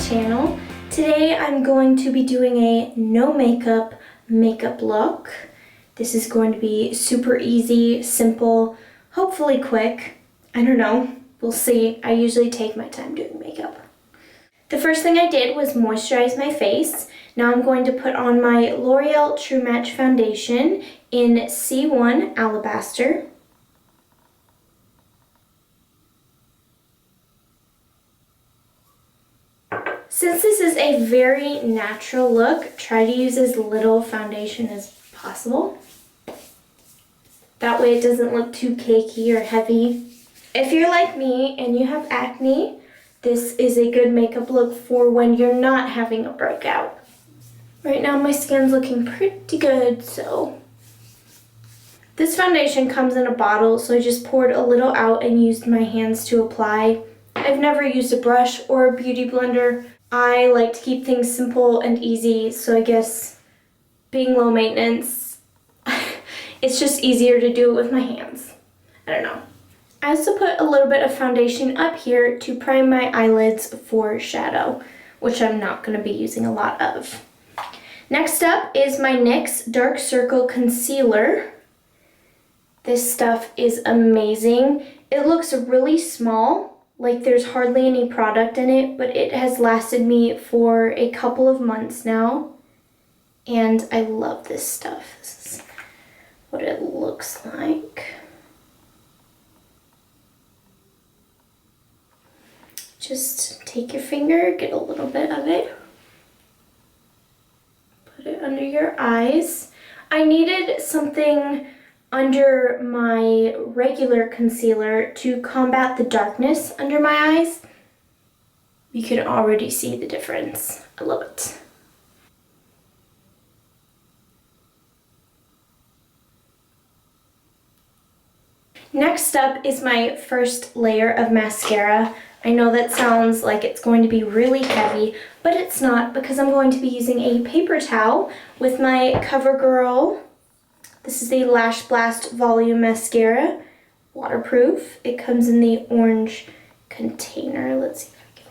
channel. Today I'm going to be doing a no makeup look. This is going to be super easy, simple, hopefully quick. I don't know, we'll see. I usually take my time doing makeup. The first thing I did was moisturize my face. Now I'm going to put on my L'Oreal True Match foundation in C1 Alabaster. Since this is a very natural look, try to use as little foundation as possible. That way it doesn't look too cakey or heavy. If you're like me and you have acne, this is a good makeup look for when you're not having a breakout. Right now my skin's looking pretty good, so. This foundation comes in a bottle, so I just poured a little out and used my hands to apply. I've never used a brush or a beauty blender. I like to keep things simple and easy, so I guess being low maintenance, it's just easier to do it with my hands. I don't know. I also put a little bit of foundation up here to prime my eyelids for shadow, which I'm not going to be using a lot of. Next up is my NYX Dark Circle Concealer. This stuff is amazing. It looks really small, like there's hardly any product in it, but it has lasted me for a couple of months now, and I love this stuff. This is what it looks like. Just take your finger, get a little bit of it, put it under your eyes. I needed something under my regular concealer to combat the darkness under my eyes. You can already see the difference. I love it. Next up is my first layer of mascara. I know that sounds like it's going to be really heavy, but it's not, because I'm going to be using a paper towel with my CoverGirl. This is the Lash Blast Volume Mascara, waterproof. It comes in the orange container. Let's see if I can.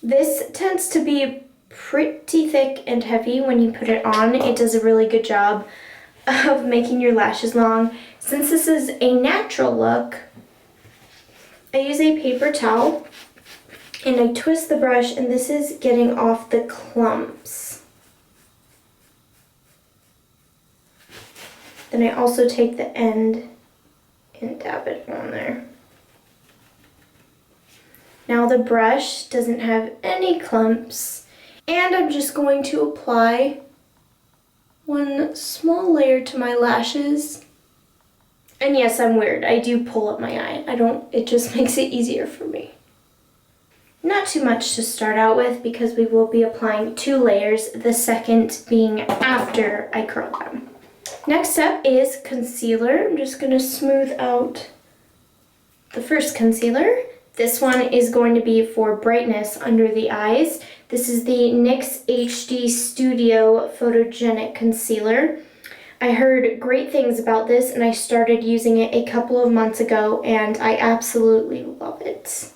This tends to be pretty thick and heavy when you put it on. It does a really good job of making your lashes long. Since this is a natural look, I use a paper towel and I twist the brush, and this is getting off the clumps. Then I also take the end and dab it on there. Now the brush doesn't have any clumps, and I'm just going to apply one small layer to my lashes. And yes, I'm weird. I do pull up my eye. It just makes it easier for me. Not too much to start out with, because we will be applying 2 layers, the second being after I curl them. Next up is concealer. I'm just going to smooth out the first concealer. This one is going to be for brightness under the eyes. This is the NYX HD Studio Photogenic Concealer. I heard great things about this, and I started using it a couple of months ago, and I absolutely love it.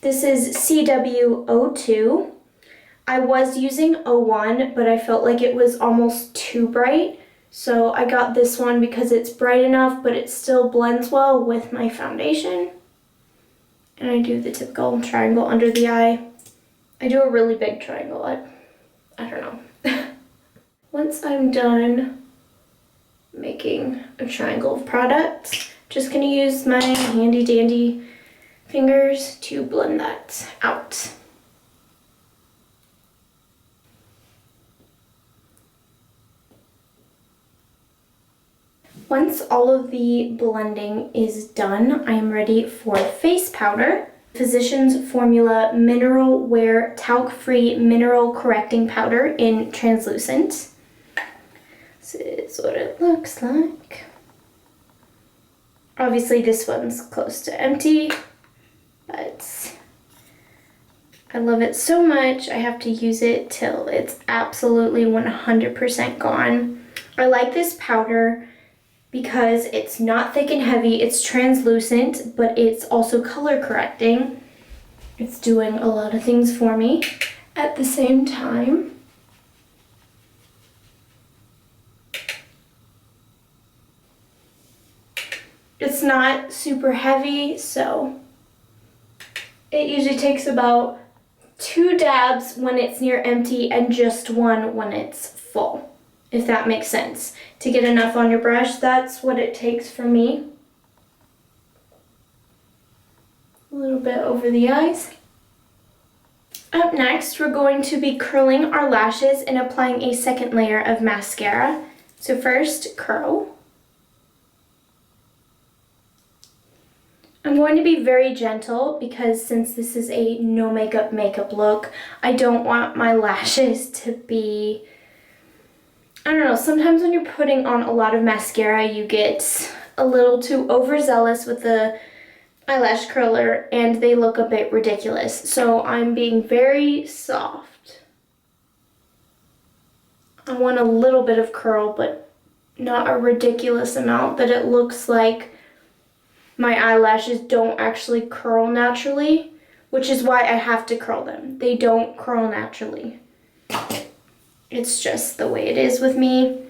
This is CW02. I was using 01, but I felt like it was almost too bright. So I got this one because it's bright enough, but it still blends well with my foundation. And I do the typical triangle under the eye. I do a really big triangle. I don't know. Once I'm done making a triangle of product, just gonna use my handy dandy fingers to blend that out. Once all of the blending is done, I am ready for face powder. Physicians Formula Mineral Wear Talc-Free Mineral Correcting Powder in Translucent. This is what it looks like. Obviously this one's close to empty, but I love it so much, I have to use it till it's absolutely 100% gone. I like this powder because it's not thick and heavy, it's translucent, but it's also color correcting. It's doing a lot of things for me at the same time. It's not super heavy, so it usually takes about 2 dabs when it's near empty and just 1 when it's full, if that makes sense. To get enough on your brush, that's what it takes for me. A little bit over the eyes. Up next, we're going to be curling our lashes and applying a second layer of mascara. So first, curl. I'm going to be very gentle because since this is a no makeup look, I don't want my lashes to be, I don't know, sometimes when you're putting on a lot of mascara, you get a little too overzealous with the eyelash curler and they look a bit ridiculous. So I'm being very soft. I want a little bit of curl, but not a ridiculous amount that it looks like my eyelashes don't actually curl naturally, which is why I have to curl them. They don't curl naturally. It's just the way it is with me.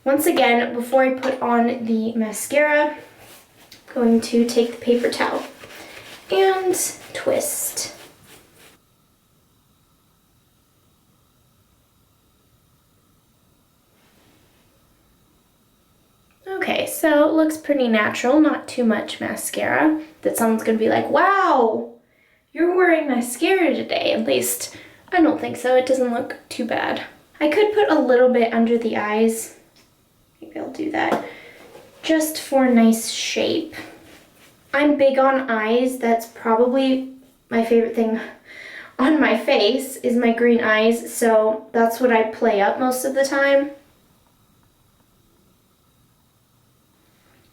Once again, before I put on the mascara, I'm going to take the paper towel and twist. Okay, so it looks pretty natural, not too much mascara, that someone's gonna be like, wow, you're wearing mascara today. At least, I don't think so. It doesn't look too bad. I could put a little bit under the eyes. Maybe I'll do that, just for a nice shape. I'm big on eyes. That's probably my favorite thing on my face is my green eyes, so that's what I play up most of the time.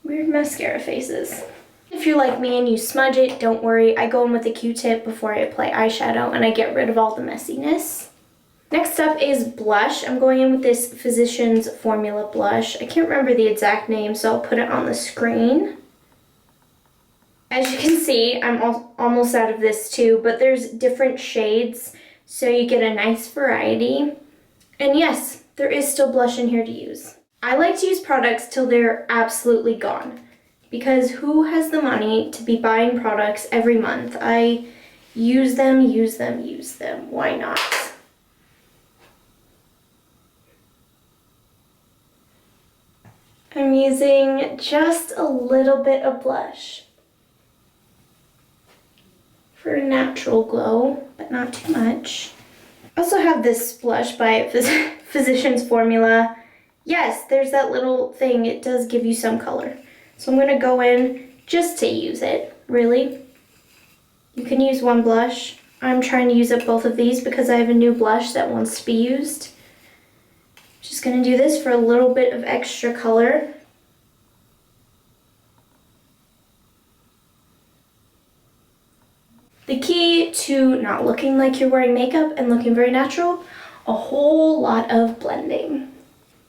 Weird mascara faces. If you're like me and you smudge it, don't worry. I go in with a Q-tip before I apply eyeshadow and I get rid of all the messiness. Next up is blush. I'm going in with this Physicians Formula blush. I can't remember the exact name, so I'll put it on the screen. As you can see, I'm almost out of this too, but there's different shades, so you get a nice variety. And yes, there is still blush in here to use. I like to use products till they're absolutely gone, because who has the money to be buying products every month? I use them. Why not? I'm using just a little bit of blush for a natural glow, but not too much. I also have this blush by Physicians Formula. Yes, there's that little thing. It does give you some color. So I'm going to go in just to use it, really. You can use one blush. I'm trying to use up both of these because I have a new blush that wants to be used. Just going to do this for a little bit of extra color. The key to not looking like you're wearing makeup and looking very natural, a whole lot of blending.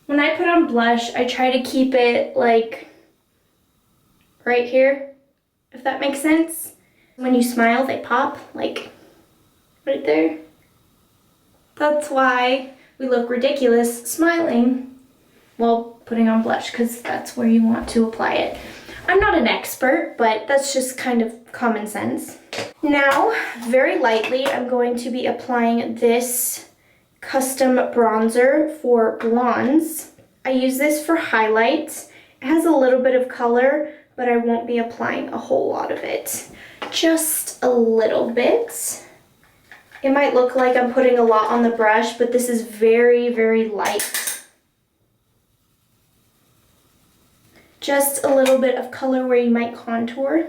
When I put on blush, I try to keep it like right here, if that makes sense. When you smile, they pop, like right there. That's why we look ridiculous smiling while putting on blush, because that's where you want to apply it. I'm not an expert, but that's just kind of common sense. Now, very lightly, I'm going to be applying this custom bronzer for blondes. I use this for highlights. It has a little bit of color, but I won't be applying a whole lot of it. Just a little bit. It might look like I'm putting a lot on the brush, but this is very, very light. Just a little bit of color where you might contour.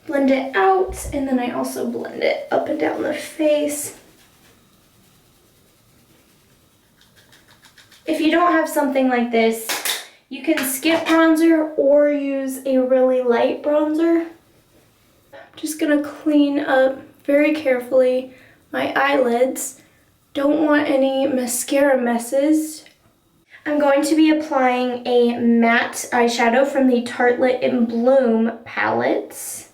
Blend it out, and then I also blend it up and down the face. If you don't have something like this, you can skip bronzer or use a really light bronzer. I'm just gonna clean up very carefully my eyelids. Don't want any mascara messes. I'm going to be applying a matte eyeshadow from the Tartelette in Bloom palettes.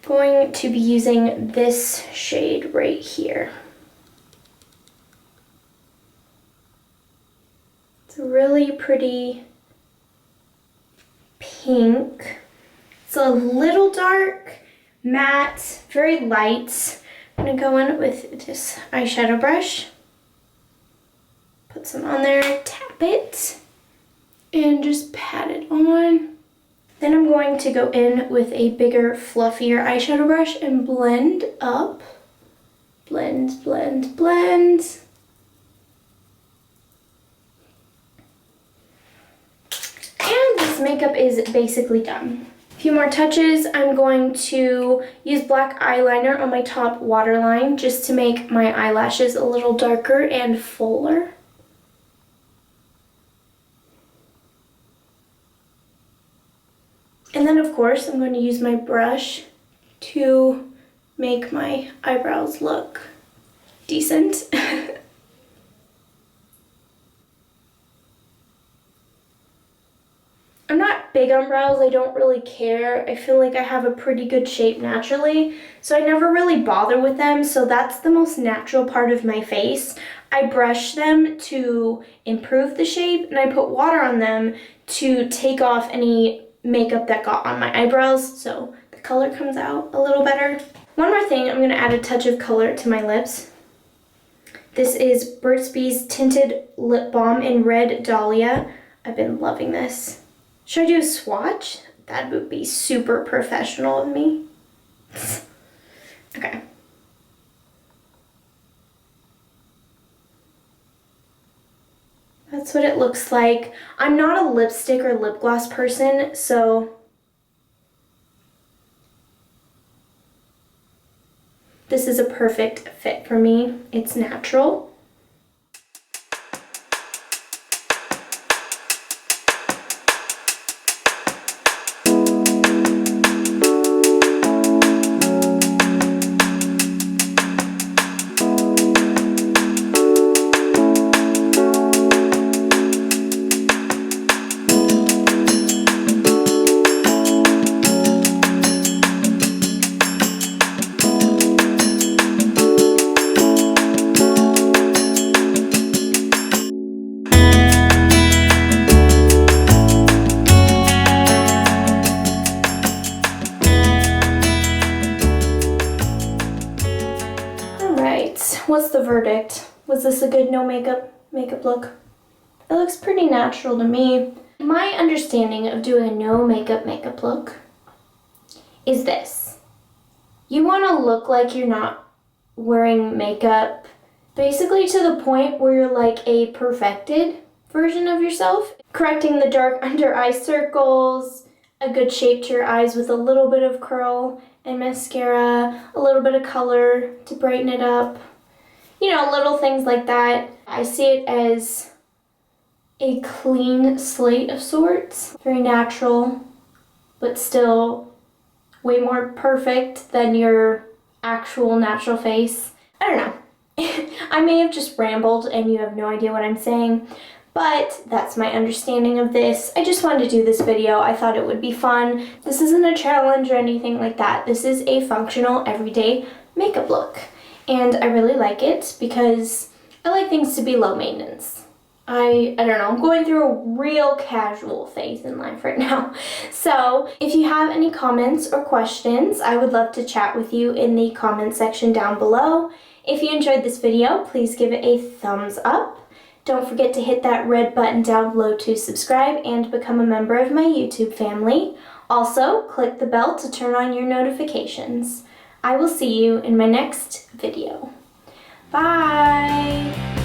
Going to be using this shade right here. It's a really pretty pink. It's a little dark, matte, very light. I'm gonna go in with this eyeshadow brush. Put some on there, tap it, and just pat it on. Then I'm going to go in with a bigger, fluffier eyeshadow brush and blend up. Blend, blend, blend. And this makeup is basically done. A few more touches. I'm going to use black eyeliner on my top waterline just to make my eyelashes a little darker and fuller. And then of course I'm going to use my brush to make my eyebrows look decent. I'm not big on brows, I don't really care. I feel like I have a pretty good shape naturally, so I never really bother with them, so that's the most natural part of my face. I brush them to improve the shape, and I put water on them to take off any makeup that got on my eyebrows, so the color comes out a little better. One more thing, I'm gonna add a touch of color to my lips. This is Burt's Bees Tinted Lip Balm in Red Dahlia. I've been loving this. Should I do a swatch? That would be super professional of me. Okay. That's what it looks like. I'm not a lipstick or lip gloss person, so this is a perfect fit for me. It's natural. What's the verdict? Was this a good no makeup look? It looks pretty natural to me. My understanding of doing a no makeup look is this. You want to look like you're not wearing makeup, basically to the point where you're like a perfected version of yourself. Correcting the dark under eye circles, a good shape to your eyes with a little bit of curl and mascara, a little bit of color to brighten it up. You know, little things like that. I see it as a clean slate of sorts. Very natural, but still way more perfect than your actual natural face. I don't know. I may have just rambled and you have no idea what I'm saying, but that's my understanding of this. I just wanted to do this video. I thought it would be fun. This isn't a challenge or anything like that. This is a functional, everyday makeup look. And I really like it because I like things to be low maintenance. I don't know, I'm going through a real casual phase in life right now. So if you have any comments or questions, I would love to chat with you in the comment section down below. If you enjoyed this video, please give it a thumbs up. Don't forget to hit that red button down below to subscribe and become a member of my YouTube family. Also, click the bell to turn on your notifications. I will see you in my next video. Bye!